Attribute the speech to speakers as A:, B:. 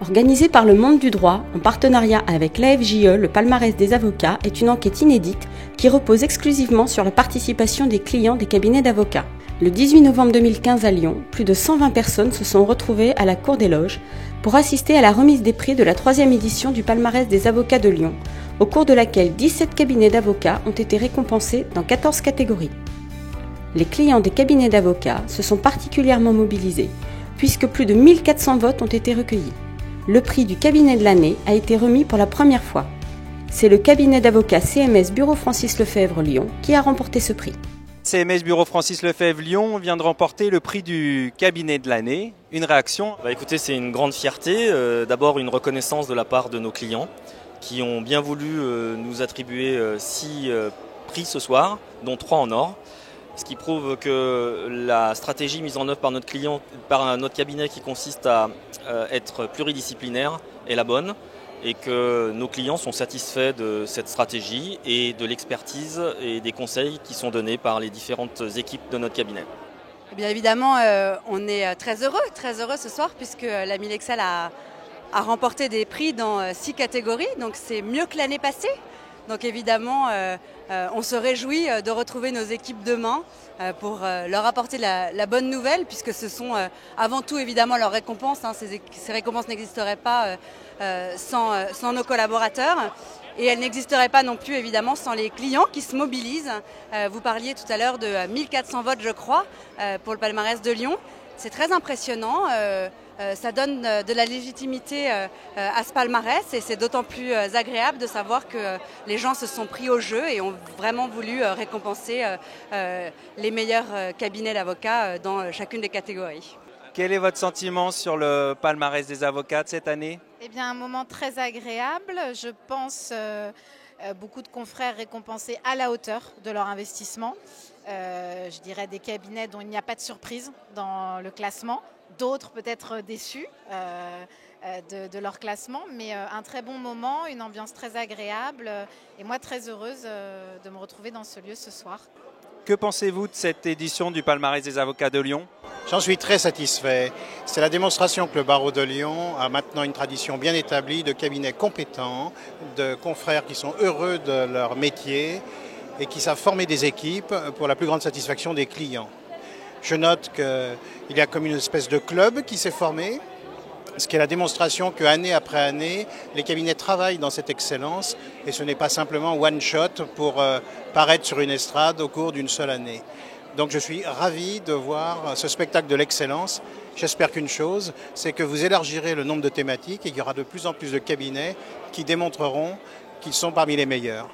A: Organisée par le Monde du droit, en partenariat avec l'AFJE, le palmarès des avocats est une enquête inédite qui repose exclusivement sur la participation des clients des cabinets d'avocats. Le 18 novembre 2015 à Lyon, plus de 120 personnes se sont retrouvées à la Cour des Loges pour assister à la remise des prix de la 3e édition du palmarès des avocats de Lyon, au cours de laquelle 17 cabinets d'avocats ont été récompensés dans 14 catégories. Les clients des cabinets d'avocats se sont particulièrement mobilisés, puisque plus de 1400 votes ont été recueillis. Le prix du cabinet de l'année a été remis pour la première fois. C'est le cabinet d'avocats CMS Bureau Francis Lefebvre Lyon qui a remporté ce prix.
B: CMS Bureau Francis Lefebvre Lyon vient de remporter le prix du cabinet de l'année. Une réaction?
C: Écoutez, c'est une grande fierté. D'abord une reconnaissance de la part de nos clients qui ont bien voulu nous attribuer 6 prix ce soir, dont 3 en or. Ce qui prouve que la stratégie mise en œuvre par notre client, par notre cabinet qui consiste à être pluridisciplinaire est la bonne et que nos clients sont satisfaits de cette stratégie et de l'expertise et des conseils qui sont donnés par les différentes équipes de notre cabinet.
D: Eh bien évidemment, on est très heureux ce soir puisque la Milexal a remporté des prix dans 6 catégories, donc c'est mieux que l'année passée. Donc évidemment, on se réjouit de retrouver nos équipes demain pour leur apporter la bonne nouvelle, puisque ce sont avant tout évidemment leurs récompenses. Ces récompenses n'existeraient pas sans nos collaborateurs. Et elles n'existeraient pas non plus évidemment sans les clients qui se mobilisent. Vous parliez tout à l'heure de 1400 votes je crois pour le palmarès de Lyon. C'est très impressionnant. Ça donne de la légitimité à ce palmarès et c'est d'autant plus agréable de savoir que les gens se sont pris au jeu et ont vraiment voulu récompenser les meilleurs cabinets d'avocats dans chacune des catégories.
B: Quel est votre sentiment sur le palmarès des avocats de cette année?
E: Eh bien, un moment très agréable. Je pense beaucoup de confrères récompensés à la hauteur de leur investissement. Je dirais des cabinets dont il n'y a pas de surprise dans le classement. D'autres peut-être déçus de leur classement, mais un très bon moment, une ambiance très agréable et moi très heureuse de me retrouver dans ce lieu ce soir.
B: Que pensez-vous de cette édition du palmarès des avocats de Lyon?
F: J'en suis très satisfait. C'est la démonstration que le barreau de Lyon a maintenant une tradition bien établie de cabinets compétents, de confrères qui sont heureux de leur métier et qui savent former des équipes pour la plus grande satisfaction des clients. Je note qu'il y a comme une espèce de club qui s'est formé, ce qui est la démonstration qu'année après année, les cabinets travaillent dans cette excellence et ce n'est pas simplement one shot pour paraître sur une estrade au cours d'une seule année. Donc je suis ravi de voir ce spectacle de l'excellence. J'espère qu'une chose, c'est que vous élargirez le nombre de thématiques et qu'il y aura de plus en plus de cabinets qui démontreront qu'ils sont parmi les meilleurs.